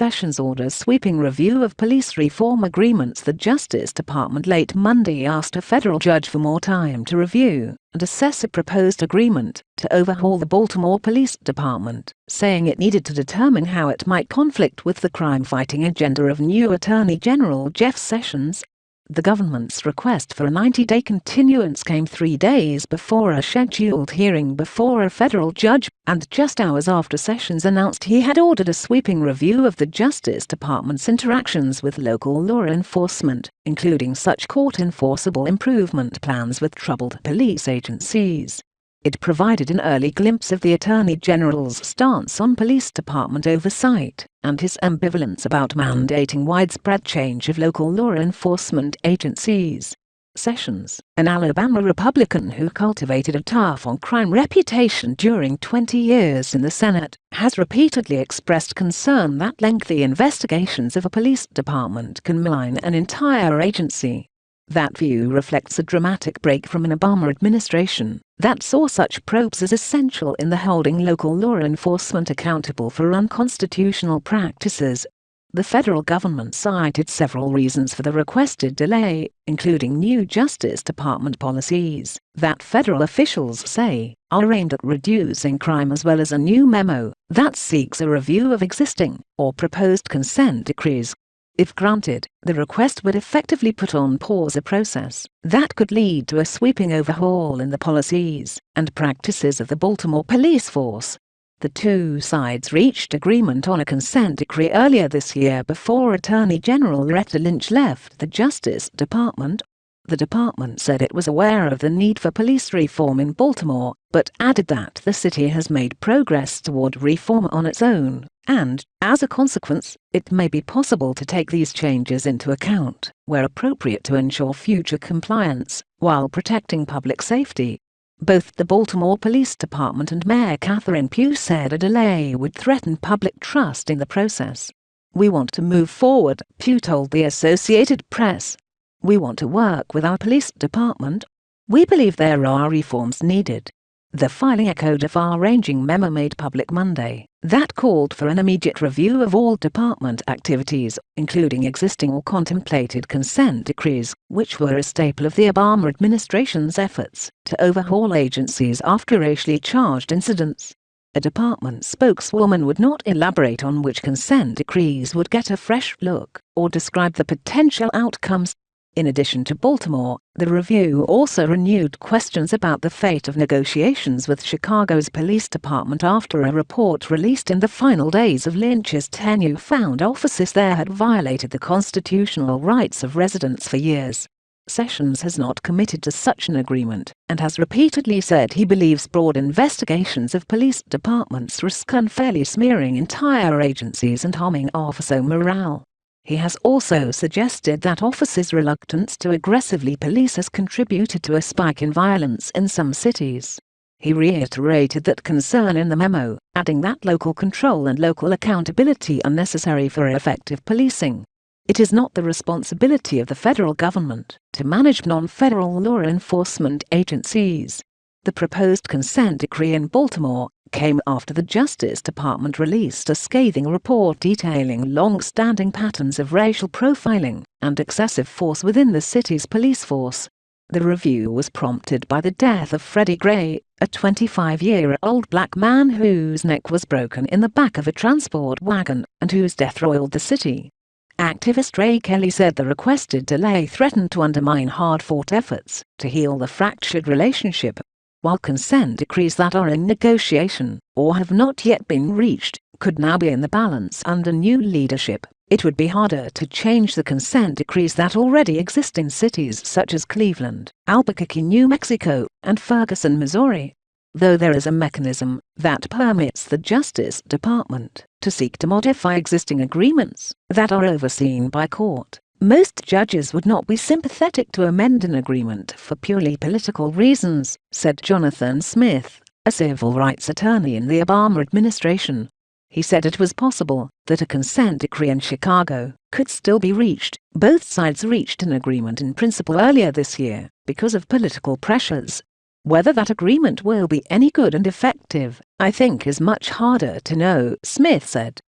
Sessions orders sweeping review of police reform agreements. The Justice Department late Monday asked a federal judge for more time to review and assess a proposed agreement to overhaul the Baltimore Police Department, saying it needed to determine how it might conflict with the crime-fighting agenda of new Attorney General Jeff Sessions. The government's request for a 90-day continuance came 3 days before a scheduled hearing before a federal judge, and just hours after Sessions announced he had ordered a sweeping review of the Justice Department's interactions with local law enforcement, including such court-enforceable improvement plans with troubled police agencies. It provided an early glimpse of the Attorney General's stance on police department oversight and his ambivalence about mandating widespread change of local law enforcement agencies. Sessions, an Alabama Republican who cultivated a tough-on-crime reputation during 20 years in the Senate, has repeatedly expressed concern that lengthy investigations of a police department can malign an entire agency. That view reflects a dramatic break from an Obama administration that saw such probes as essential in the holding local law enforcement accountable for unconstitutional practices. The federal government cited several reasons for the requested delay, including new Justice Department policies that federal officials say are aimed at reducing crime, as well as a new memo that seeks a review of existing or proposed consent decrees. If granted, the request would effectively put on pause a process that could lead to a sweeping overhaul in the policies and practices of the Baltimore police force. The two sides reached agreement on a consent decree earlier this year before Attorney General Loretta Lynch left the Justice Department. The department said it was aware of the need for police reform in Baltimore, but added that the city has made progress toward reform on its own, and, as a consequence, it may be possible to take these changes into account, where appropriate, to ensure future compliance, while protecting public safety. Both the Baltimore Police Department and Mayor Catherine Pugh said a delay would threaten public trust in the process. "We want to move forward," Pugh told the Associated Press. "We want to work with our police department. We believe there are reforms needed." The filing echoed a far-ranging memo made public Monday that called for an immediate review of all department activities, including existing or contemplated consent decrees, which were a staple of the Obama administration's efforts to overhaul agencies after racially charged incidents. A department spokeswoman would not elaborate on which consent decrees would get a fresh look or describe the potential outcomes. In addition to Baltimore, the review also renewed questions about the fate of negotiations with Chicago's police department after a report released in the final days of Lynch's tenure found officers there had violated the constitutional rights of residents for years. Sessions has not committed to such an agreement, and has repeatedly said he believes broad investigations of police departments risk unfairly smearing entire agencies and harming officer morale. He has also suggested that officers' reluctance to aggressively police has contributed to a spike in violence in some cities. He reiterated that concern in the memo, adding that local control and local accountability are necessary for effective policing. It is not the responsibility of the federal government to manage non-federal law enforcement agencies. The proposed consent decree in Baltimore came after the Justice Department released a scathing report detailing long-standing patterns of racial profiling and excessive force within the city's police force. The review was prompted by the death of Freddie Gray, a 25-year-old black man whose neck was broken in the back of a transport wagon and whose death roiled the city. Activist Ray Kelly said the requested delay threatened to undermine hard-fought efforts to heal the fractured relationship. While consent decrees that are in negotiation, or have not yet been reached, could now be in the balance under new leadership, it would be harder to change the consent decrees that already exist in cities such as Cleveland, Albuquerque, New Mexico, and Ferguson, Missouri. Though there is a mechanism that permits the Justice Department to seek to modify existing agreements that are overseen by court, most judges would not be sympathetic to amend an agreement for purely political reasons, said Jonathan Smith, a civil rights attorney in the Obama administration. He said it was possible that a consent decree in Chicago could still be reached. Both sides reached an agreement in principle earlier this year because of political pressures. Whether that agreement will be any good and effective, I think, is much harder to know, Smith said.